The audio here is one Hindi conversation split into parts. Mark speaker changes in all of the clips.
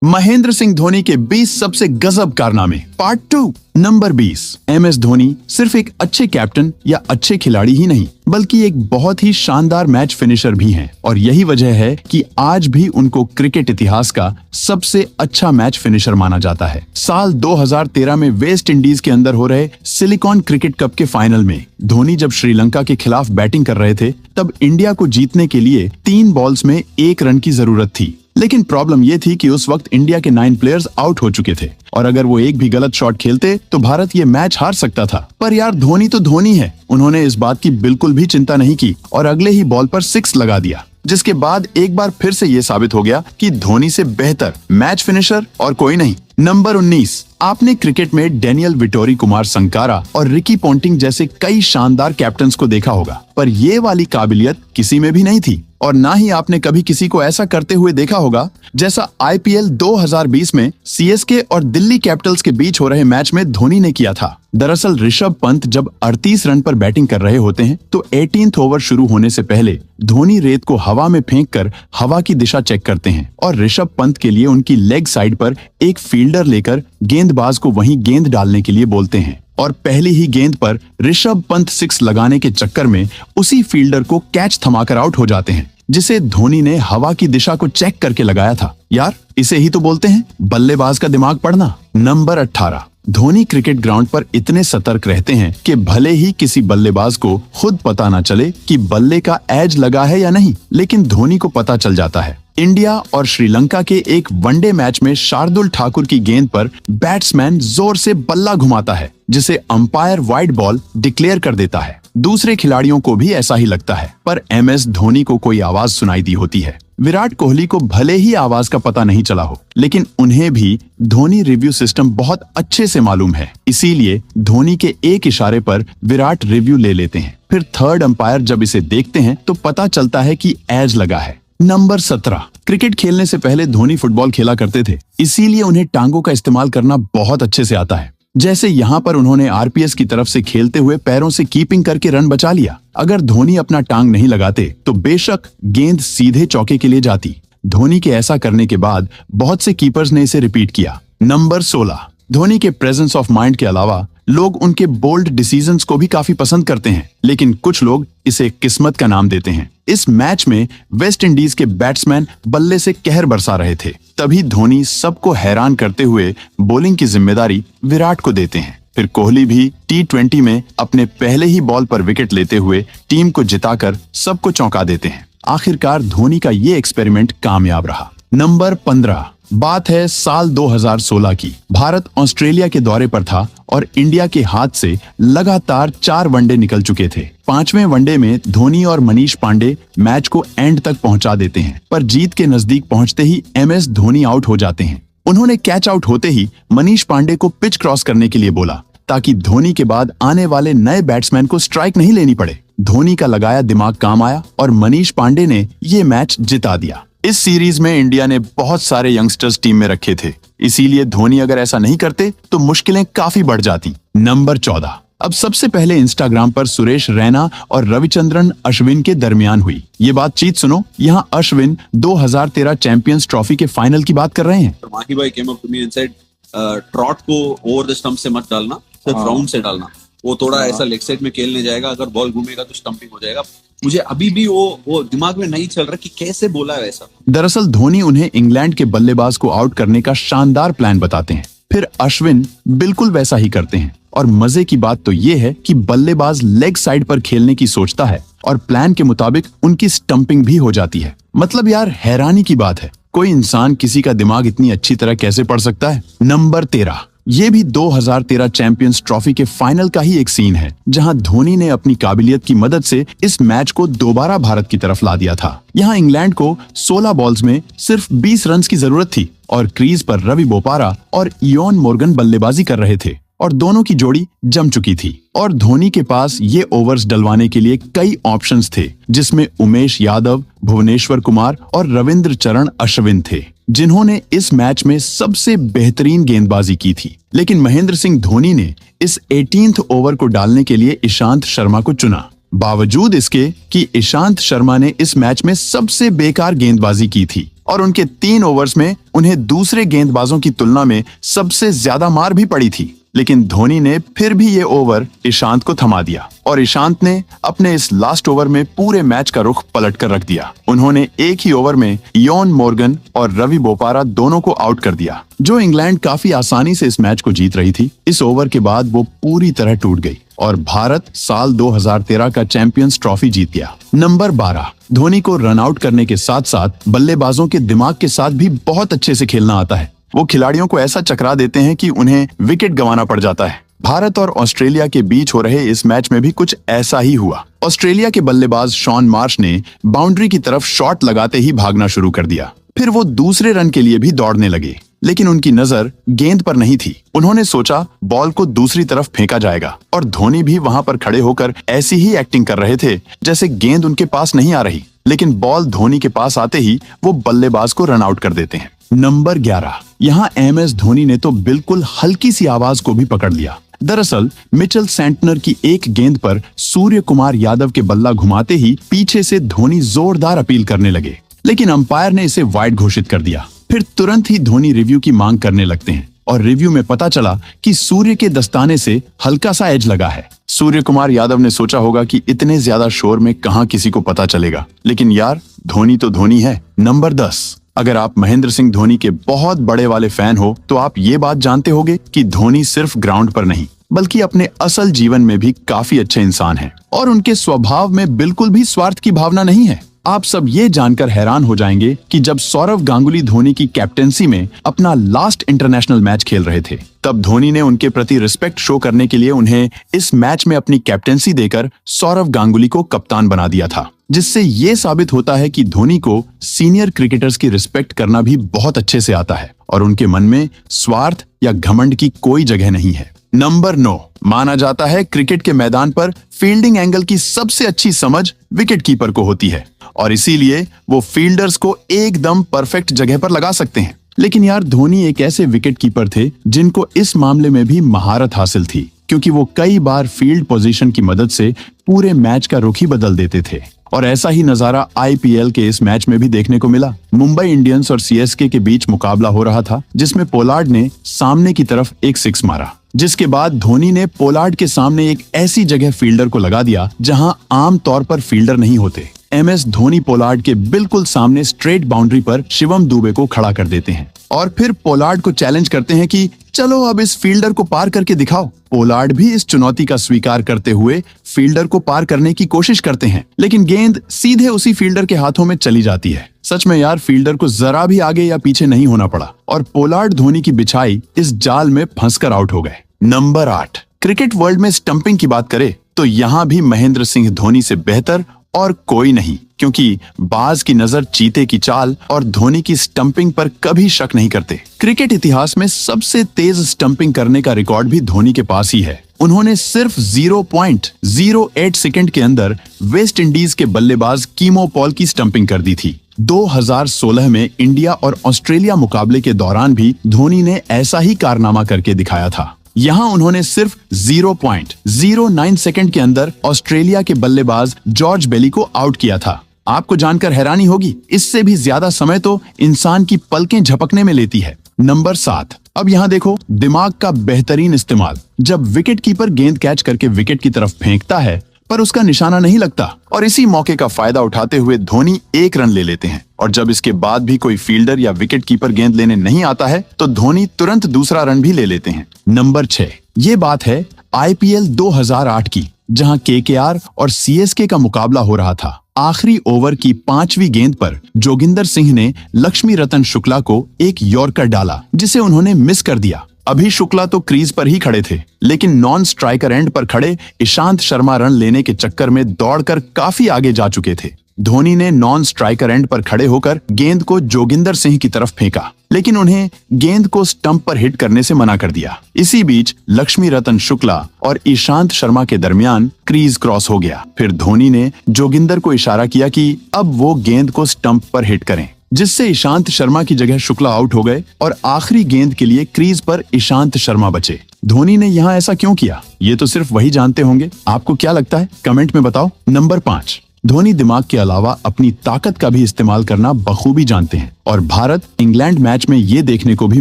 Speaker 1: महेंद्र सिंह धोनी के 20 सबसे गजब कारनामे पार्ट 2। नंबर 20। MS धोनी सिर्फ एक अच्छे कैप्टन या अच्छे खिलाड़ी ही नहीं बल्कि एक बहुत ही शानदार मैच फिनिशर भी हैं और यही वजह है कि आज भी उनको क्रिकेट इतिहास का सबसे अच्छा मैच फिनिशर माना जाता है। साल 2013 में वेस्ट इंडीज के अंदर हो रहे सिलिकॉन क्रिकेट कप के फाइनल में धोनी जब श्रीलंका के खिलाफ बैटिंग कर रहे थे तब इंडिया को जीतने के लिए 3 बॉल्स में 1 रन की जरूरत थी। लेकिन प्रॉब्लम ये थी कि उस वक्त इंडिया के 9 प्लेयर्स आउट हो चुके थे और अगर वो एक भी गलत शॉट खेलते तो भारत ये मैच हार सकता था। पर यार धोनी तो धोनी है, उन्होंने इस बात की बिल्कुल भी चिंता नहीं की और अगले ही बॉल पर 6 लगा दिया, जिसके बाद एक बार फिर से ये साबित हो गया कि धोनी से बेहतर मैच फिनिशर और कोई नहीं। नंबर 19। आपने क्रिकेट में डेनियल विटोरी कुमार संकारा और रिकी पोंटिंग जैसे कई शानदार कैप्टन्स को देखा होगा, पर ये वाली काबिलियत किसी में भी नहीं थी और ना ही आपने कभी किसी को ऐसा करते हुए देखा होगा जैसा IPL 2020 में CSK और दिल्ली कैपिटल्स के बीच हो रहे मैच में धोनी ने किया था। दरअसल ऋषभ पंत जब 38 रन पर बैटिंग कर रहे होते हैं तो 18th ओवर शुरू होने से पहले धोनी रेत को हवा में फेंककर हवा की दिशा चेक करते हैं और ऋषभ पंत के लिए उनकी लेग साइड पर एक फील्डर लेकर गेंदबाज को वहीं गेंद डालने के लिए बोलते हैं और पहली ही गेंद पर ऋषभ पंत 6 लगाने के चक्कर में उसी फील्डर को कैच थमाकर आउट हो जाते हैं, जिसे धोनी ने हवा की दिशा को चेक करके लगाया था। यार इसे ही तो बोलते हैं बल्लेबाज का दिमाग पढ़ना। नंबर 18। धोनी क्रिकेट ग्राउंड पर इतने सतर्क रहते हैं कि भले ही किसी बल्लेबाज को खुद पता न चले कि बल्ले का एज लगा है या नहीं, लेकिन धोनी को पता चल जाता है। इंडिया और श्रीलंका के एक वनडे मैच में शार्दुल ठाकुर की गेंद पर बैट्समैन जोर से बल्ला घुमाता है, जिसे अंपायर वाइड बॉल डिक्लेयर कर देता है। दूसरे खिलाड़ियों को भी ऐसा ही लगता है, पर MS धोनी को कोई आवाज सुनाई दी होती है। विराट कोहली को भले ही आवाज का पता नहीं चला हो, लेकिन उन्हें भी धोनी रिव्यू सिस्टम बहुत अच्छे से मालूम है, इसीलिए धोनी के एक इशारे पर विराट रिव्यू ले लेते हैं। फिर थर्ड अंपायर जब इसे देखते हैं तो पता चलता है कि एज लगा है। नंबर 17। क्रिकेट खेलने से पहले धोनी फुटबॉल खेला करते थे, इसीलिए उन्हें टांगों का इस्तेमाल करना बहुत अच्छे से आता है। जैसे यहाँ पर उन्होंने RPS की तरफ से खेलते हुए पैरों से कीपिंग करके रन बचा लिया। अगर धोनी अपना टांग नहीं लगाते तो बेशक गेंद सीधे चौके के लिए जाती। धोनी के ऐसा करने के बाद बहुत से कीपर्स ने इसे रिपीट किया। नंबर 16। धोनी के प्रेजेंस ऑफ माइंड के अलावा लोग उनके बोल्ड डिसीजंस को भी काफी पसंद करते हैं, लेकिन कुछ लोग इसे किस्मत का नाम देते हैं। इस मैच में वेस्ट इंडीज के बैट्समैन बल्ले से कहर बरसा रहे थे, तभी धोनी सबको हैरान करते हुए बॉलिंग की जिम्मेदारी विराट को देते हैं। फिर कोहली भी T20 में अपने पहले ही बॉल पर विकेट लेते हुए टीम को जिताकर सबको चौंका देते हैं। आखिरकार धोनी का ये एक्सपेरिमेंट कामयाब रहा। नंबर 15। बात है साल 2016 की। भारत ऑस्ट्रेलिया के दौरे पर था और इंडिया के हाथ से लगातार 4 वनडे निकल चुके थे। 5वें वनडे में धोनी और मनीष पांडे मैच को एंड तक पहुंचा देते हैं, पर जीत के नजदीक पहुंचते ही MS धोनी आउट हो जाते हैं। उन्होंने कैच आउट होते ही मनीष पांडे को पिच क्रॉस करने के लिए बोला, ताकि धोनी के बाद आने वाले नए बैट्समैन को स्ट्राइक नहीं लेनी पड़े। धोनी का लगाया दिमाग काम आया और मनीष पांडे ने ये मैच जिता दिया। इस सीरीज में इंडिया ने बहुत सारे यंगस्टर्स टीम में रखे थे, इसीलिए धोनी अगर ऐसा नहीं करते तो मुश्किलें काफी बढ़ जाती। नंबर 14। अब सबसे पहले इंस्टाग्राम पर सुरेश रैना और रविचंद्रन अश्विन के दरमियान हुई ये बातचीत सुनो। यहाँ अश्विन 2013 चैंपियंस ट्रॉफी के फाइनल की बात कर रहे हैं।
Speaker 2: माही भाई came up to me and said, trout को ओवर द स्टंप से मत डालना, सिर्फ राउंड से डालना, वो थोड़ा ऐसा लेग साइड में खेलने जाएगा, अगर बॉल घूमेगा तो स्टंपिंग हो जाएगा। मुझे अभी भी वो दिमाग में नहीं चल रहा कि कैसे बोला है ऐसा।
Speaker 1: दरअसल धोनी उन्हें इंग्लैंड के बल्लेबाज को आउट करने का शानदार प्लान बताते हैं, फिर अश्विन बिल्कुल वैसा ही करते हैं और मजे की बात तो ये है कि बल्लेबाज लेग साइड पर खेलने की सोचता है और प्लान के मुताबिक उनकी स्टंपिंग भी हो जाती है। मतलब यार हैरानी की बात है, कोई इंसान किसी का दिमाग इतनी अच्छी तरह कैसे पढ़ सकता है। नंबर 13। ये भी 2013 चैंपियंस ट्रॉफी के फाइनल का ही एक सीन है, जहां धोनी ने अपनी काबिलियत की मदद से इस मैच को दोबारा भारत की तरफ ला दिया था। यहाँ इंग्लैंड को 16 बॉल्स में सिर्फ 20 रन की जरूरत थी और क्रीज पर रवि बोपारा और इयोन मोर्गन बल्लेबाजी कर रहे थे और दोनों की जोड़ी जम चुकी थी और धोनी के पास ये ओवर्स डलवाने के लिए कई ऑप्शंस थे, जिसमें उमेश यादव, भुवनेश्वर कुमार और रविंद्र चरण अश्विन थे, जिन्होंने इस मैच में सबसे बेहतरीन गेंदबाजी की थी। लेकिन महेंद्र सिंह धोनी ने इस 18th ओवर को डालने के लिए ईशांत शर्मा को चुना। बावजूद इसके कि ईशांत शर्मा ने इस मैच में सबसे बेकार गेंदबाजी की थी, और उनके 3 ओवर्स में उन्हें दूसरे गेंदबाजों की तुलना में सबसे ज्यादा मार भी पड़ी थी। लेकिन धोनी ने फिर भी ये ओवर ईशांत को थमा दिया और ईशांत ने अपने इस लास्ट ओवर में पूरे मैच का रुख पलट कर रख दिया। उन्होंने एक ही ओवर में इयोन मोर्गन और रवि बोपारा दोनों को आउट कर दिया, जो इंग्लैंड काफी आसानी से इस मैच को जीत रही थी। इस ओवर के बाद वो पूरी तरह टूट गई और भारत साल 2013 का चैंपियंस ट्रॉफी जीत गया। नंबर 12, धोनी को रन आउट करने के साथ साथ बल्लेबाजों के दिमाग के साथ भी बहुत अच्छे से खेलना आता है। वो खिलाड़ियों को ऐसा चकरा देते हैं कि उन्हें विकेट गंवाना पड़ जाता है। भारत और ऑस्ट्रेलिया के बीच हो रहे इस मैच में भी कुछ ऐसा ही हुआ। ऑस्ट्रेलिया के बल्लेबाज शॉन मार्श ने बाउंड्री की तरफ शॉट लगाते ही भागना शुरू कर दिया। फिर वो दूसरे रन के लिए भी दौड़ने लगे, लेकिन उनकी नजर गेंद पर नहीं थी। उन्होंने सोचा बॉल को दूसरी तरफ फेंका जाएगा और धोनी भी वहां पर खड़े होकर ऐसी ही एक्टिंग कर रहे थे जैसे गेंद उनके पास नहीं आ रही। लेकिन बॉल धोनी के पास आते ही वो बल्लेबाज को रन आउट कर देते हैं। नंबर 11, यहाँ MS धोनी ने तो बिल्कुल हल्की सी आवाज को भी पकड़ लिया। दरअसल मिचेल सेंटनर की एक गेंद पर सूर्य कुमार यादव के बल्ला घुमाते ही पीछे से धोनी जोरदार अपील करने लगे, लेकिन अंपायर ने इसे वाइड घोषित कर दिया। फिर तुरंत ही धोनी रिव्यू की मांग करने लगते हैं और रिव्यू में पता चला कि सूर्य के दस्ताने से हल्का सा एज लगा है। सूर्य कुमार यादव ने सोचा होगा कि इतने ज्यादा शोर में कहां किसी को पता चलेगा, लेकिन यार धोनी तो धोनी है। नंबर 10, अगर आप महेंद्र सिंह धोनी के बहुत बड़े वाले फैन हो तो आप ये बात जानते होंगे कि धोनी सिर्फ ग्राउंड पर नहीं बल्कि अपने असल जीवन में भी काफी अच्छे इंसान हैं और उनके स्वभाव में बिल्कुल भी स्वार्थ की भावना नहीं है। आप सब ये जानकर हैरान हो जाएंगे कि जब सौरव गांगुली धोनी की कैप्टेंसी में अपना लास्ट इंटरनेशनल मैच खेल रहे थे, तब धोनी ने उनके प्रति रिस्पेक्ट शो करने के लिए उन्हें इस मैच में अपनी कैप्टेंसी देकर सौरव गांगुली को कप्तान बना दिया था, जिससे ये साबित होता है कि धोनी को सीनियर क्रिकेटर्स की रिस्पेक्ट करना भी बहुत अच्छे से आता है और उनके मन में स्वार्थ या घमंड की कोई जगह नहीं है। नंबर 9, माना जाता है क्रिकेट के मैदान पर फील्डिंग एंगल की सबसे अच्छी समझ विकेट कीपर को होती है और इसीलिए वो फील्डर्स को एकदम परफेक्ट जगह पर लगा सकते हैं। लेकिन यार धोनी एक ऐसे विकेट कीपर थे जिनको इस मामले में भी महारत हासिल थी, क्योंकि वो कई बार फील्ड पोजीशन की मदद से पूरे मैच का रुख ही बदल देते थे। और ऐसा ही नजारा IPL के इस मैच में भी देखने को मिला। मुंबई इंडियंस और CSK के बीच मुकाबला हो रहा था, जिसमें पोलार्ड ने सामने की तरफ एक 6 मारा, जिसके बाद धोनी ने पोलार्ड के सामने एक ऐसी जगह फील्डर को लगा दिया जहां आम तौर पर फील्डर नहीं होते। MS धोनी पोलार्ड के बिल्कुल सामने स्ट्रेट बाउंड्री पर शिवम दुबे को खड़ा कर देते हैं और फिर पोलार्ड को चैलेंज करते हैं कि चलो अब इस फील्डर को पार करके दिखाओ। पोलार्ड भी इस चुनौती का स्वीकार करते हुए फील्डर को पार करने की कोशिश करते हैं, लेकिन गेंद सीधे उसी फील्डर के हाथों में चली जाती है। सच में यार फील्डर को जरा भी आगे या पीछे नहीं होना पड़ा और पोलार्ड धोनी की बिछाई इस जाल में फंसकर आउट हो गए। नंबर 8, क्रिकेट वर्ल्ड में स्टंपिंग की बात करें तो यहाँ भी महेंद्र सिंह धोनी से बेहतर और कोई नहीं, क्योंकि बाज की नजर चीते की चाल और धोनी की स्टंपिंग पर कभी शक नहीं करते। क्रिकेट इतिहास में सबसे तेज स्टंपिंग करने का रिकॉर्ड भी धोनी के पास ही है। उन्होंने सिर्फ 0.08 सेकंड के अंदर वेस्ट इंडीज के बल्लेबाज कीमो पॉल की स्टंपिंग कर दी थी। 2016 में इंडिया और ऑस्ट्रेलिया मुकाबले के दौरान भी धोनी ने ऐसा ही कारनामा करके दिखाया था। यहाँ उन्होंने सिर्फ 0.09 सेकंड के अंदर ऑस्ट्रेलिया के बल्लेबाज जॉर्ज बेली को आउट किया था। आपको जानकर हैरानी होगी, इससे भी ज्यादा समय तो इंसान की पलकें झपकने में लेती है। नंबर 7, अब यहाँ देखो दिमाग का बेहतरीन इस्तेमाल। जब विकेट कीपर गेंद कैच करके विकेट की तरफ फेंकता है पर उसका निशाना नहीं लगता और इसी मौके का फायदा उठाते हुए धोनी 1 रन ले लेते हैं और जब इसके बाद भी कोई फील्डर या विकेट कीपर गेंद लेने नहीं आता है तो धोनी तुरंत दूसरा रन भी ले लेते हैं। नंबर 6, ये बात है IPL 2008 की, जहां KKR और CSK का मुकाबला हो रहा था। आखिरी ओवर की 5वीं गेंद पर जोगिंदर सिंह ने लक्ष्मी रतन शुक्ला को एक यॉर्कर डाला जिसे उन्होंने मिस कर दिया। अभी शुक्ला तो क्रीज पर ही खड़े थे, लेकिन नॉन स्ट्राइकर एंड पर खड़े ईशांत शर्मा रन लेने के चक्कर में दौड़कर काफी आगे जा चुके थे। धोनी ने नॉन स्ट्राइकर एंड पर खड़े होकर गेंद को जोगिंदर सिंह की तरफ फेंका, लेकिन उन्हें गेंद को स्टंप पर हिट करने से मना कर दिया। इसी बीच लक्ष्मी रतन शुक्ला और ईशांत शर्मा के दरमियान क्रीज क्रॉस हो गया। फिर धोनी ने जोगिंदर को इशारा किया कि अब वो गेंद को स्टंप पर हिट करें, जिससे ईशांत शर्मा की जगह शुक्ला आउट हो गए और आखिरी गेंद के लिए क्रीज पर ईशांत शर्मा बचे। धोनी ने यहाँ ऐसा क्यों किया, ये तो सिर्फ वही जानते होंगे। आपको क्या लगता है, कमेंट में बताओ। नंबर 5, धोनी दिमाग के अलावा अपनी ताकत का भी इस्तेमाल करना बखूबी जानते हैं और भारत इंग्लैंड मैच में ये देखने को भी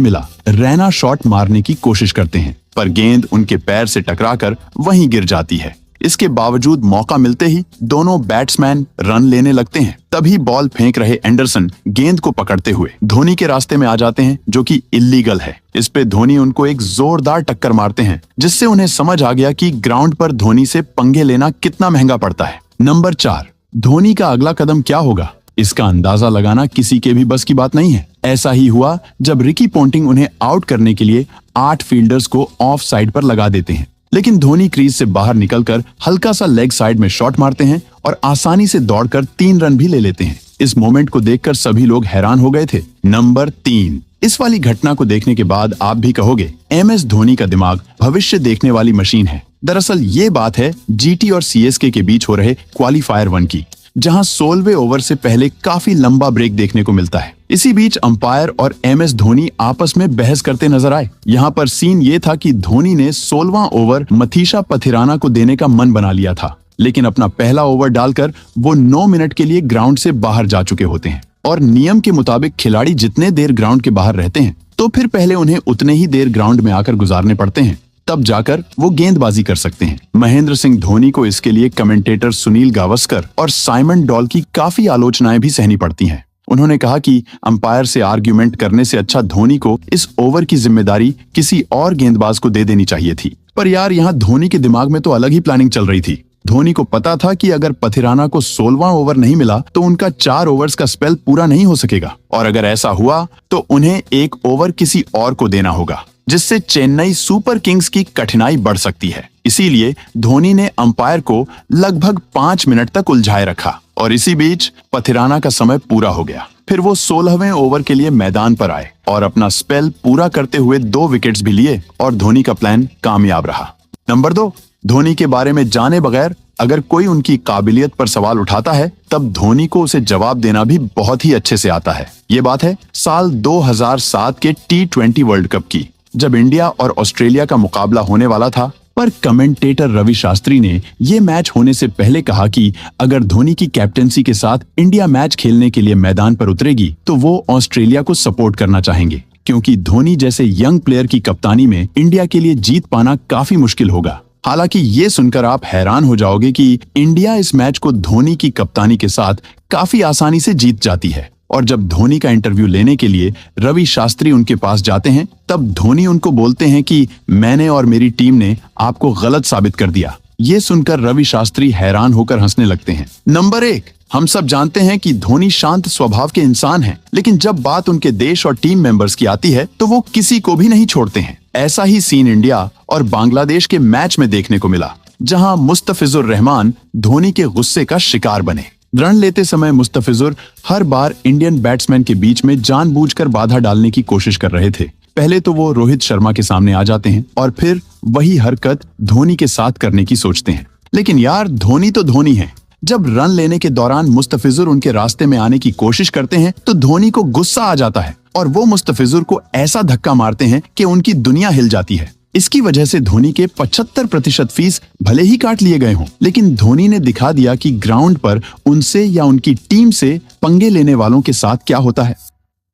Speaker 1: मिला। रैना शॉट मारने की कोशिश करते हैं पर गेंद उनके पैर से टकराकर वहीं गिर जाती है। इसके बावजूद मौका मिलते ही दोनों बैट्समैन रन लेने लगते हैं। तभी बॉल फेंक रहे एंडरसन गेंद को पकड़ते हुए धोनी के रास्ते में आ जाते हैं, जो कि इल्लीगल है। इस पे धोनी उनको एक जोरदार टक्कर मारते हैं, जिससे उन्हें समझ आ गया कि ग्राउंड पर धोनी से पंगे लेना कितना महंगा पड़ता है। नंबर 4, धोनी का अगला कदम क्या होगा, इसका अंदाजा लगाना किसी के भी बस की बात नहीं है। ऐसा ही हुआ जब रिकी पोंटिंग उन्हें आउट करने के लिए 8 फील्डर्स को ऑफ साइड पर लगा देते हैं, लेकिन धोनी क्रीज से बाहर निकलकर हल्का सा लेग साइड में शॉट मारते हैं और आसानी से दौड़कर 3 रन भी ले लेते हैं। इस मोमेंट को देखकर सभी लोग हैरान हो गए थे। नंबर 3, इस वाली घटना को देखने के बाद आप भी कहोगे MS धोनी का दिमाग भविष्य देखने वाली मशीन है। दरअसल ये बात है GT और CSK के बीच हो रहे क्वालीफायर 1 की, जहां 16वें ओवर से पहले काफी लंबा ब्रेक देखने को मिलता है। इसी बीच अंपायर और MS धोनी आपस में बहस करते नजर आए। यहाँ पर सीन ये था कि धोनी ने 16वां ओवर मथीशा पथिराना को देने का मन बना लिया था, लेकिन अपना पहला ओवर डालकर वो 9 मिनट के लिए ग्राउंड से बाहर जा चुके होते हैं और नियम के मुताबिक खिलाड़ी जितने देर ग्राउंड के बाहर रहते हैं तो फिर पहले उन्हें उतने ही देर ग्राउंड में आकर गुजारने पड़ते हैं, तब जाकर वो गेंदबाजी कर सकते हैं। महेंद्र सिंह धोनी को इसके लिए कमेंटेटर सुनील गावस्कर और साइमन डॉल की काफी आलोचनाएं भी सहनी पड़ती हैं। उन्होंने कहा कि अंपायर से आर्ग्यूमेंट करने से अच्छा धोनी को इस ओवर की जिम्मेदारी किसी और गेंदबाज को दे देनी चाहिए थी। पर यार, यहाँ धोनी के दिमाग में तो अलग ही प्लानिंग चल रही थी। धोनी को पता था कि अगर पथिराना को 16वां ओवर नहीं मिला तो उनका 4 ओवर्स का स्पेल पूरा नहीं हो सकेगा, और अगर ऐसा हुआ तो उन्हें 1 ओवर किसी और को देना होगा, जिससे चेन्नई सुपर किंग्स की कठिनाई बढ़ सकती है। इसीलिए धोनी ने अंपायर को लगभग 5 मिनट तक उलझाए रखा और इसी बीच पथिराना का समय पूरा हो गया। फिर वो 16वें ओवर के लिए मैदान पर आए और अपना स्पेल पूरा करते हुए 2 विकेट्स भी लिए और धोनी का प्लान कामयाब रहा। नंबर 2, धोनी के बारे में जाने बगैर अगर कोई उनकी काबिलियत पर सवाल उठाता है तब धोनी को उसे जवाब देना भी बहुत ही अच्छे से आता है। ये बात है साल 2007 के T20 वर्ल्ड कप की, जब इंडिया और ऑस्ट्रेलिया का मुकाबला होने वाला था। पर कमेंटेटर रवि शास्त्री ने ये मैच होने से पहले कहा कि अगर धोनी की कैप्टेंसी के साथ इंडिया मैच खेलने के लिए मैदान पर उतरेगी तो वो ऑस्ट्रेलिया को सपोर्ट करना चाहेंगे, क्योंकि धोनी जैसे यंग प्लेयर की कप्तानी में इंडिया के लिए जीत पाना काफी मुश्किल होगा। हालांकि ये सुनकर आप हैरान हो जाओगे कि इंडिया इस मैच को धोनी की कप्तानी के साथ काफी आसानी से जीत जाती है। और जब धोनी का इंटरव्यू लेने के लिए रवि शास्त्री उनके पास जाते हैं तब धोनी उनको बोलते हैं कि मैंने और मेरी टीम ने आपको गलत साबित कर दिया। ये सुनकर रवि शास्त्री हैरान होकर हंसने लगते हैं। नंबर 1, हम सब जानते हैं कि धोनी शांत स्वभाव के इंसान हैं, लेकिन जब बात उनके देश और टीम मेंबर्स की आती है तो वो किसी को भी नहीं छोड़ते हैं। ऐसा ही सीन इंडिया और बांग्लादेश के मैच में देखने को मिला, जहां मुस्तफिजुर रहमान धोनी के गुस्से का शिकार बने। रन लेते समय मुस्तफिजुर हर बार इंडियन बैट्समैन के बीच में जानबूझकर बाधा डालने की कोशिश कर रहे थे। पहले तो वो रोहित शर्मा के सामने आ जाते हैं और फिर वही हरकत धोनी के साथ करने की सोचते हैं। लेकिन यार, धोनी तो धोनी है। जब रन लेने के दौरान मुस्तफिजुर उनके रास्ते में आने की कोशिश करते हैं तो धोनी को गुस्सा आ जाता है और वो मुस्तफिजुर को ऐसा धक्का मारते हैं कि उनकी दुनिया हिल जाती है। इसकी वजह से धोनी के 75% फीस भले ही काट लिए गए हों, लेकिन धोनी ने दिखा दिया कि ग्राउंड पर उनसे या उनकी टीम से पंगे लेने वालों के साथ क्या होता है।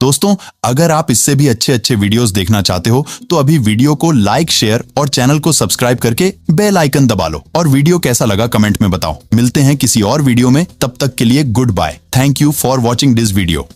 Speaker 3: दोस्तों, अगर आप इससे भी अच्छे वीडियोस देखना चाहते हो तो अभी वीडियो को लाइक, शेयर और चैनल को सब्सक्राइब करके बेल आइकन दबा लो और वीडियो कैसा लगा कमेंट में बताओ। मिलते हैं किसी और वीडियो में, तब तक के लिए goodbye. Thank you for watching this video.